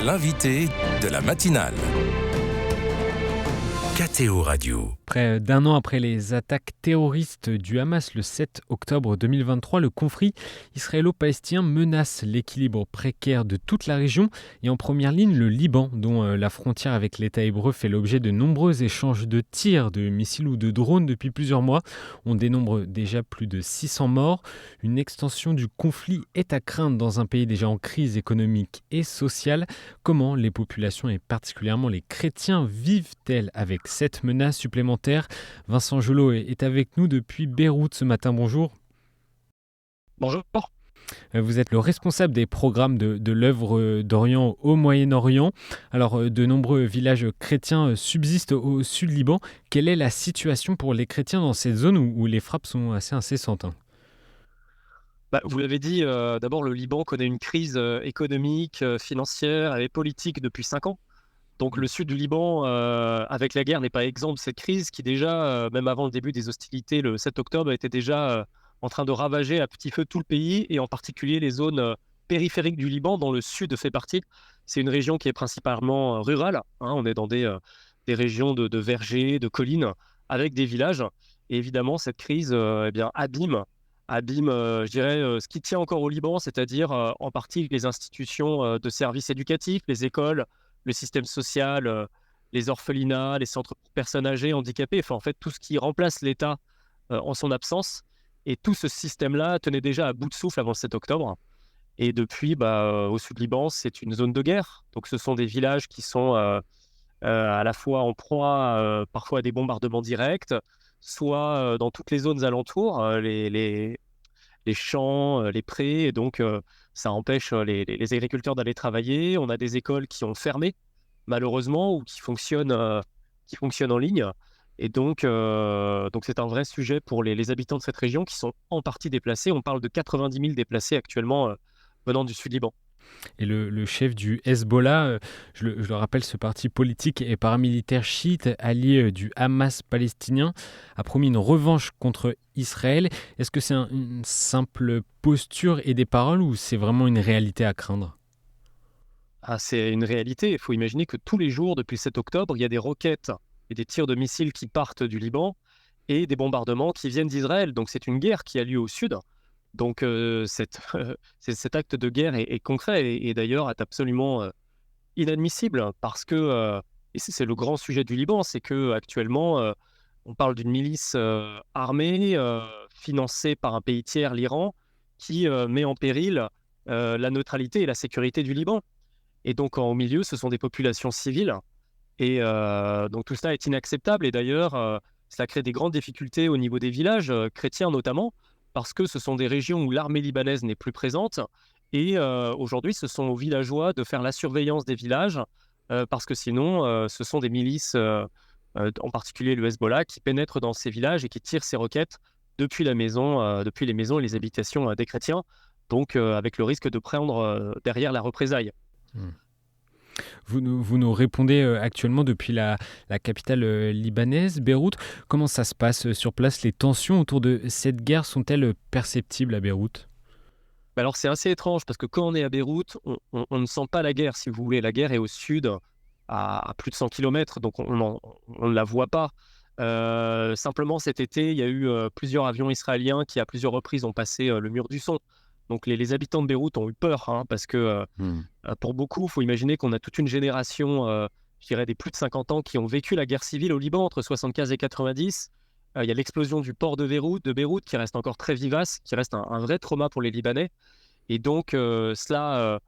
l'invité de la matinale. KTO Radio. Près d'un an après les attaques terroristes du Hamas le 7 octobre 2023, le conflit israélo-palestinien menace l'équilibre précaire de toute la région et en première ligne le Liban, dont la frontière avec l'État hébreu fait l'objet de nombreux échanges de tirs, de missiles ou de drones depuis plusieurs mois. On dénombre déjà plus de 600 morts. Une extension du conflit est à craindre dans un pays déjà en crise économique et sociale. Comment les populations et particulièrement les chrétiens vivent-elles avec cette menace supplémentaire? Vincent Gelot est avec nous depuis Beyrouth ce matin. Bonjour. Bonjour. Vous êtes le responsable des programmes de l'œuvre d'Orient au Moyen-Orient. Alors, de nombreux villages chrétiens subsistent au sud Liban. Quelle est la situation pour les chrétiens dans cette zone où les frappes sont assez incessantes? Vous l'avez dit, d'abord le Liban connaît une crise économique, financière et politique depuis 5 ans. Donc le sud du Liban, avec la guerre, n'est pas exempt de cette crise qui déjà, même avant le début des hostilités le 7 octobre, était déjà en train de ravager à petit feu tout le pays et en particulier les zones périphériques du Liban dont le sud fait partie. C'est une région qui est principalement rurale, hein. On est dans des régions de vergers, de collines, avec des villages. Et évidemment, cette crise abîme, je dirais, ce qui tient encore au Liban, c'est-à-dire en partie les institutions de services éducatifs, les écoles, le système social, les orphelinats, les centres pour personnes âgées, handicapées, en fait tout ce qui remplace l'État en son absence. Et tout ce système-là tenait déjà à bout de souffle avant le 7 octobre. Et depuis, au sud Liban, c'est une zone de guerre. Donc ce sont des villages qui sont à la fois en proie parfois à des bombardements directs, soit dans toutes les zones alentours, les champs, les prés, et donc ça empêche les agriculteurs d'aller travailler. On a des écoles qui ont fermé, malheureusement, ou qui fonctionnent en ligne. Et donc c'est un vrai sujet pour les habitants de cette région qui sont en partie déplacés. On parle de 90 000 déplacés actuellement venant du Sud-Liban. Et le chef du Hezbollah, je le rappelle, ce parti politique et paramilitaire chiite, allié du Hamas palestinien, a promis une revanche contre Israël. Est-ce que c'est une simple posture et des paroles ou c'est vraiment une réalité à craindre? C'est une réalité. Il faut imaginer que tous les jours, depuis le 7 octobre, il y a des roquettes et des tirs de missiles qui partent du Liban et des bombardements qui viennent d'Israël. Donc c'est une guerre qui a lieu au sud. Donc cet acte de guerre est concret et d'ailleurs est absolument inadmissible parce que, et c'est le grand sujet du Liban, c'est qu'actuellement on parle d'une milice armée financée par un pays tiers, l'Iran, qui met en péril la neutralité et la sécurité du Liban. Et donc au milieu, ce sont des populations civiles. Et donc tout cela est inacceptable. Et d'ailleurs, cela crée des grandes difficultés au niveau des villages chrétiens notamment, parce que ce sont des régions où l'armée libanaise n'est plus présente. Et aujourd'hui, ce sont aux villageois de faire la surveillance des villages, parce que sinon, ce sont des milices, en particulier le Hezbollah, qui pénètrent dans ces villages et qui tirent ces roquettes depuis les maisons et les habitations des chrétiens, donc avec le risque de prendre derrière la représaille. Vous nous répondez actuellement depuis la capitale libanaise, Beyrouth. Comment ça se passe sur place? Les tensions autour de cette guerre sont-elles perceptibles à Beyrouth? Alors c'est assez étrange parce que quand on est à Beyrouth, on ne sent pas la guerre, si vous voulez. La guerre est au sud, à plus de 100 km, donc on ne la voit pas. Simplement cet été, il y a eu plusieurs avions israéliens qui à plusieurs reprises ont passé le mur du son. Donc les habitants de Beyrouth ont eu peur, hein, parce que pour beaucoup, il faut imaginer qu'on a toute une génération, je dirais des plus de 50 ans, qui ont vécu la guerre civile au Liban entre 75 et 90. Il y a l'explosion du port de Beyrouth qui reste encore très vivace, qui reste un vrai trauma pour les Libanais. Et donc cela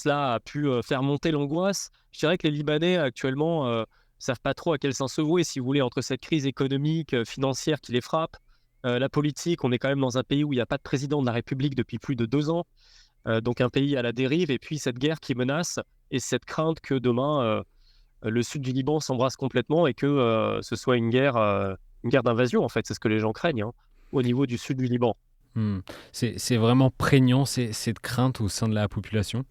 a pu faire monter l'angoisse. Je dirais que les Libanais actuellement savent pas trop à quel sens se vouer, si vous voulez, entre cette crise économique, financière qui les frappe, la politique. On est quand même dans un pays où il n'y a pas de président de la République depuis plus de 2 ans, donc un pays à la dérive, et puis cette guerre qui menace, et cette crainte que demain, le sud du Liban s'embrase complètement et que ce soit une guerre d'invasion, en fait. C'est ce que les gens craignent, hein, au niveau du sud du Liban. C'est vraiment prégnant, cette crainte au sein de la population?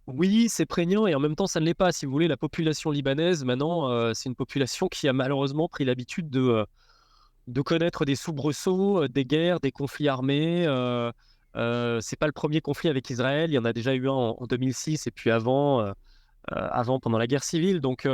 Oui, c'est prégnant et en même temps, ça ne l'est pas. Si vous voulez, la population libanaise, maintenant, c'est une population qui a malheureusement pris l'habitude de connaître des soubresauts, des guerres, des conflits armés, C'est pas le premier conflit avec Israël. Il y en a déjà eu un en 2006 et puis avant pendant la guerre civile. Donc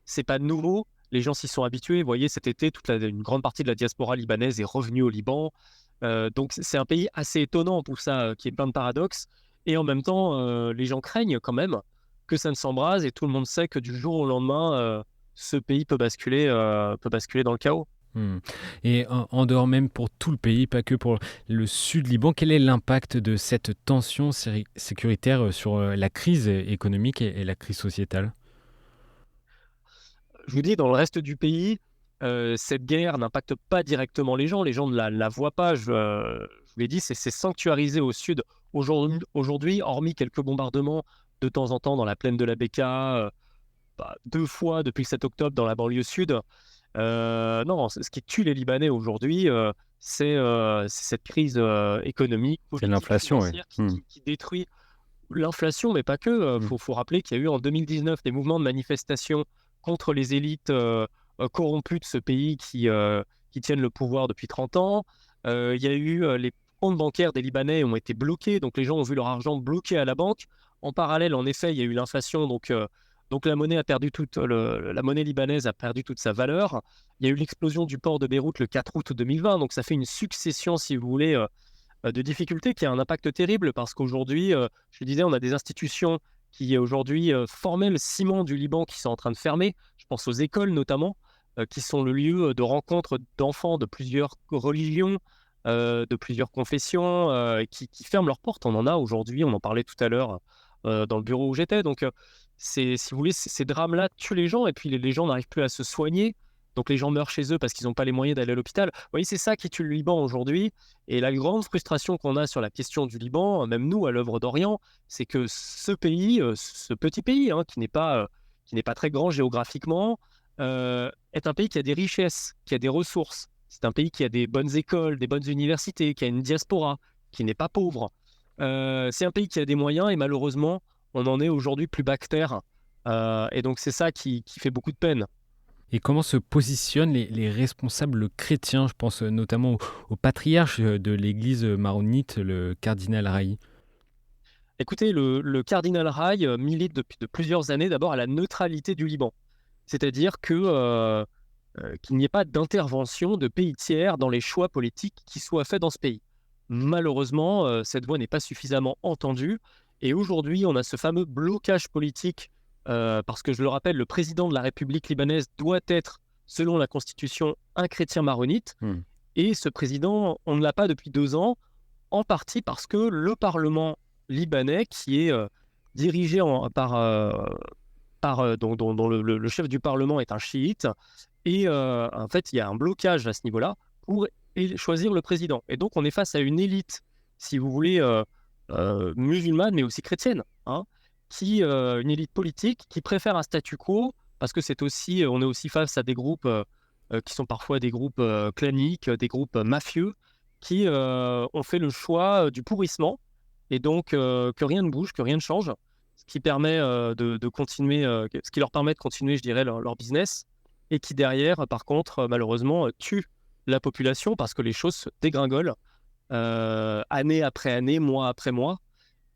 c'est pas nouveau. Les gens s'y sont habitués. Vous voyez, cet été, une grande partie de la diaspora libanaise est revenue au Liban. Donc c'est un pays assez étonnant pour ça, qui est plein de paradoxes. Et en même temps, les gens craignent quand même que ça ne s'embrase et tout le monde sait que du jour au lendemain, ce pays peut basculer dans le chaos. Hmm. Et en dehors même pour tout le pays, pas que pour le sud Liban, quel est l'impact de cette tension sécuritaire sur la crise économique et la crise sociétale? Je vous dis, dans le reste du pays, cette guerre n'impacte pas directement les gens. Les gens ne la voient pas. Je vous l'ai dit, c'est sanctuarisé au sud. Aujourd'hui, hormis quelques bombardements de temps en temps dans la plaine de la Beka, 2 fois depuis le 7 octobre dans la banlieue sud. Non, ce qui tue les Libanais aujourd'hui, c'est cette crise économique, C'est politique, l'inflation, oui. financière qui détruit l'inflation, mais pas que. Faut rappeler qu'il y a eu en 2019 des mouvements de manifestation contre les élites corrompues de ce pays qui tiennent le pouvoir depuis 30 ans. Il y a eu les comptes bancaires des Libanais ont été bloqués, donc les gens ont vu leur argent bloqué à la banque. En parallèle, en effet, il y a eu l'inflation, donc la monnaie la monnaie libanaise a perdu toute sa valeur. Il y a eu l'explosion du port de Beyrouth le 4 août 2020, donc ça fait une succession, si vous voulez, de difficultés qui a un impact terrible parce qu'aujourd'hui, je le disais, on a des institutions qui aujourd'hui formaient le ciment du Liban qui sont en train de fermer. Je pense aux écoles notamment, qui sont le lieu de rencontre d'enfants de plusieurs religions, de plusieurs confessions, qui ferment leurs portes. On en a aujourd'hui, on en parlait tout à l'heure dans le bureau où j'étais. Donc, si vous voulez, ces drames-là tuent les gens et puis les gens n'arrivent plus à se soigner. Donc les gens meurent chez eux parce qu'ils n'ont pas les moyens d'aller à l'hôpital. Vous voyez, c'est ça qui tue le Liban aujourd'hui. Et la grande frustration qu'on a sur la question du Liban, même nous à l'œuvre d'Orient, c'est que ce pays, ce petit pays, hein, qui n'est pas très grand géographiquement, est un pays qui a des richesses, qui a des ressources. C'est un pays qui a des bonnes écoles, des bonnes universités, qui a une diaspora, qui n'est pas pauvre. C'est un pays qui a des moyens et malheureusement, on en est aujourd'hui plus bas que terre. Et donc c'est ça qui fait beaucoup de peine. Et comment se positionnent les responsables chrétiens? Je pense notamment au patriarche de l'église maronite, le cardinal Raï. Écoutez, le cardinal Raï milite depuis de plusieurs années d'abord à la neutralité du Liban. C'est-à-dire qu'il n'y ait pas d'intervention de pays tiers dans les choix politiques qui soient faits dans ce pays. Malheureusement, cette voix n'est pas suffisamment entendue. Et aujourd'hui, on a ce fameux blocage politique, parce que je le rappelle, le président de la République libanaise doit être, selon la Constitution, un chrétien maronite. Et ce président, on ne l'a pas depuis 2 ans, en partie parce que le Parlement libanais, qui est dirigé dont le chef du Parlement est un chiite, et en fait, il y a un blocage à ce niveau-là pour choisir le président. Et donc, on est face à une élite, si vous voulez, musulmane, mais aussi chrétienne, hein, une élite politique qui préfère un statu quo, parce que on est aussi face à des groupes qui sont parfois des groupes claniques, des groupes mafieux, qui ont fait le choix du pourrissement, et donc que rien ne bouge, que rien ne change, ce qui permet de continuer, ce qui leur permet de continuer, je dirais, leur business, et qui derrière, par contre, malheureusement, tue la population parce que les choses se dégringolent année après année, mois après mois.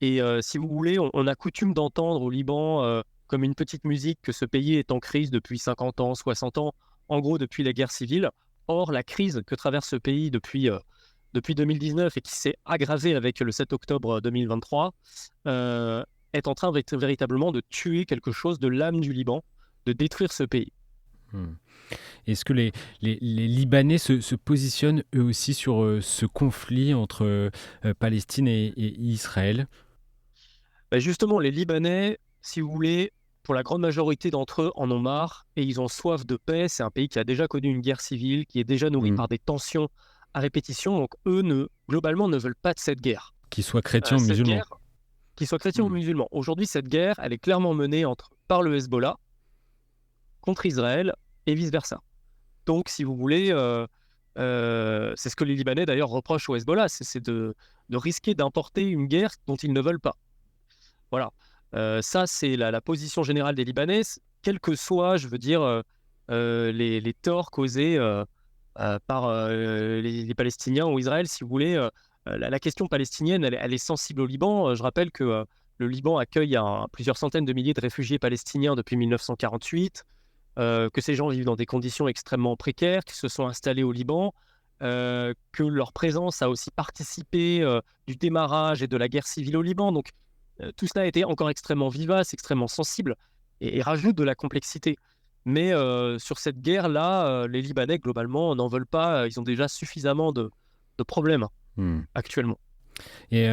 Et si vous voulez, on a coutume d'entendre au Liban comme une petite musique que ce pays est en crise depuis 50 ans, 60 ans, en gros depuis la guerre civile. Or, la crise que traverse ce pays depuis 2019 et qui s'est aggravée avec le 7 octobre 2023 est en train véritablement de tuer quelque chose de l'âme du Liban, de détruire ce pays. Est-ce que les Libanais se positionnent eux aussi sur ce conflit entre Palestine et Israël? Justement, les Libanais, si vous voulez, pour la grande majorité d'entre eux, en ont marre et ils ont soif de paix. C'est un pays qui a déjà connu une guerre civile, qui est déjà nourri par des tensions à répétition. Donc eux, globalement, ne veulent pas de cette guerre. Qu'ils soient chrétiens ou musulmans. Qu'ils soient chrétiens ou musulmans. Aujourd'hui, cette guerre, elle est clairement menée par le Hezbollah contre Israël et vice-versa. Donc, si vous voulez, c'est ce que les Libanais d'ailleurs reprochent au Hezbollah, c'est de risquer d'importer une guerre dont ils ne veulent pas. Voilà. Ça, c'est la position générale des Libanais, quels que soient, je veux dire, les torts causés par les Palestiniens ou Israël, si vous voulez. la question palestinienne, elle est sensible au Liban. Je rappelle que le Liban accueille plusieurs centaines de milliers de réfugiés palestiniens depuis 1948, que ces gens vivent dans des conditions extrêmement précaires, qu'ils se sont installés au Liban, que leur présence a aussi participé du démarrage et de la guerre civile au Liban. Donc, tout cela a été encore extrêmement vivace, extrêmement sensible et rajoute de la complexité. Mais sur cette guerre-là, les Libanais, globalement, n'en veulent pas. Ils ont déjà suffisamment de problèmes Hmm. actuellement. Et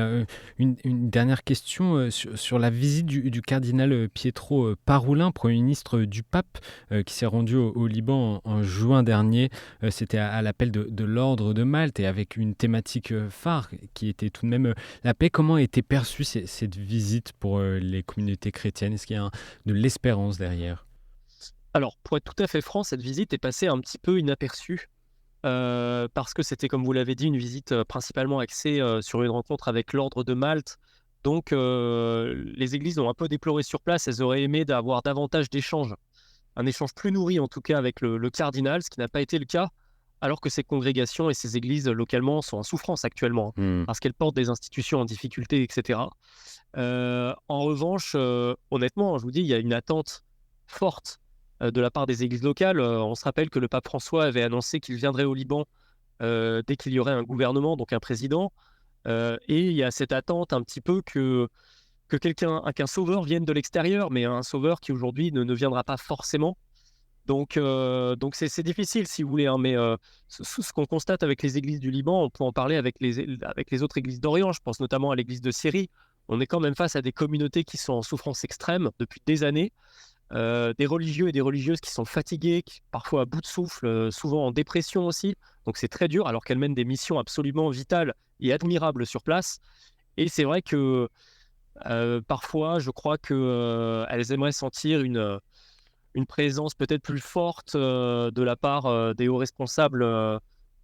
une dernière question sur la visite du cardinal Pietro Parolin, Premier ministre du pape, qui s'est rendu au Liban en juin dernier. C'était à l'appel de l'Ordre de Malte et avec une thématique phare qui était tout de même la paix. Comment a été perçue cette visite pour les communautés chrétiennes? Est-ce qu'il y a de l'espérance derrière? Alors, pour être tout à fait franc, cette visite est passée un petit peu inaperçue. Parce que c'était, comme vous l'avez dit, une visite principalement axée sur une rencontre avec l'Ordre de Malte. Donc, les églises ont un peu déploré sur place. Elles auraient aimé d'avoir davantage d'échanges, un échange plus nourri en tout cas avec le cardinal, ce qui n'a pas été le cas, alors que ces congrégations et ces églises localement sont en souffrance actuellement, Hmm. parce qu'elles portent des institutions en difficulté, etc. En revanche, honnêtement, je vous dis, il y a une attente forte de la part des églises locales. On se rappelle que le pape François avait annoncé qu'il viendrait au Liban dès qu'il y aurait un gouvernement, donc un président. Et il y a cette attente un petit peu que qu'un sauveur vienne de l'extérieur, mais un sauveur qui aujourd'hui ne viendra pas forcément. Donc c'est difficile si vous voulez, hein, mais ce qu'on constate avec les églises du Liban, on peut en parler avec les autres églises d'Orient. Je pense notamment à l'église de Syrie. On est quand même face à des communautés qui sont en souffrance extrême depuis des années, des religieux et des religieuses qui sont fatigués, parfois à bout de souffle, souvent en dépression aussi. Donc c'est très dur alors qu'elles mènent des missions absolument vitales et admirables sur place. Et c'est vrai que parfois, je crois qu'elles aimeraient sentir une présence peut-être plus forte de la part des hauts responsables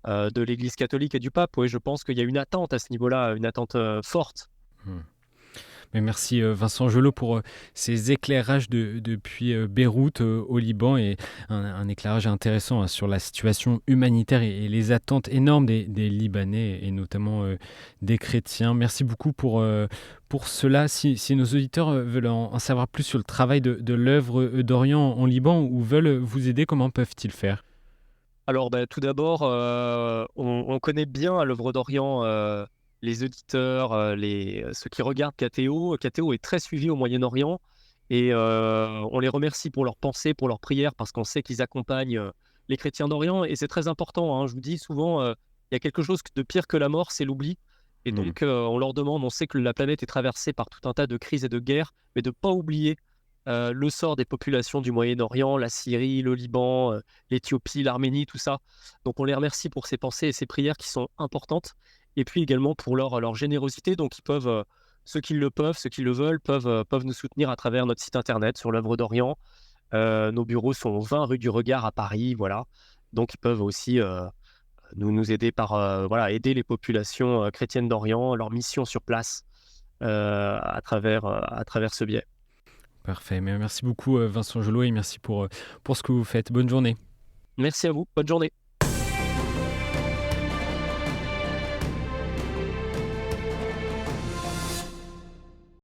de l'Église catholique et du pape. Oui, je pense qu'il y a une attente à ce niveau-là, une attente forte. Hmm. Mais merci Vincent Gelot pour ces éclairages depuis Beyrouth au Liban et un éclairage intéressant sur la situation humanitaire et les attentes énormes des Libanais et notamment des chrétiens. Merci beaucoup pour cela. Si nos auditeurs veulent en savoir plus sur le travail de l'œuvre d'Orient en Liban ou veulent vous aider, comment peuvent-ils faire? Alors, tout d'abord, on connaît bien à l'œuvre d'Orient les auditeurs, ceux qui regardent KTO. KTO est très suivi au Moyen-Orient et on les remercie pour leurs pensées, pour leurs prières, parce qu'on sait qu'ils accompagnent les chrétiens d'Orient et c'est très important, hein. Je vous dis souvent, il y a quelque chose de pire que la mort, c'est l'oubli. Et Hmm. donc, on leur demande, on sait que la planète est traversée par tout un tas de crises et de guerres, mais de ne pas oublier le sort des populations du Moyen-Orient, la Syrie, le Liban, l'Éthiopie, l'Arménie, tout ça. Donc on les remercie pour ces pensées et ces prières qui sont importantes, et puis également pour leur générosité. Donc ils peuvent, ceux qui le peuvent, ceux qui le veulent, peuvent nous soutenir à travers notre site internet sur l'œuvre d'Orient. Nos bureaux sont 20 rue du Regard à Paris, voilà. Donc ils peuvent aussi nous aider par voilà, aider les populations chrétiennes d'Orient, leur mission sur place à travers ce biais. Parfait. Mais merci beaucoup Vincent Gelot et merci pour ce que vous faites. Bonne journée. Merci à vous, bonne journée.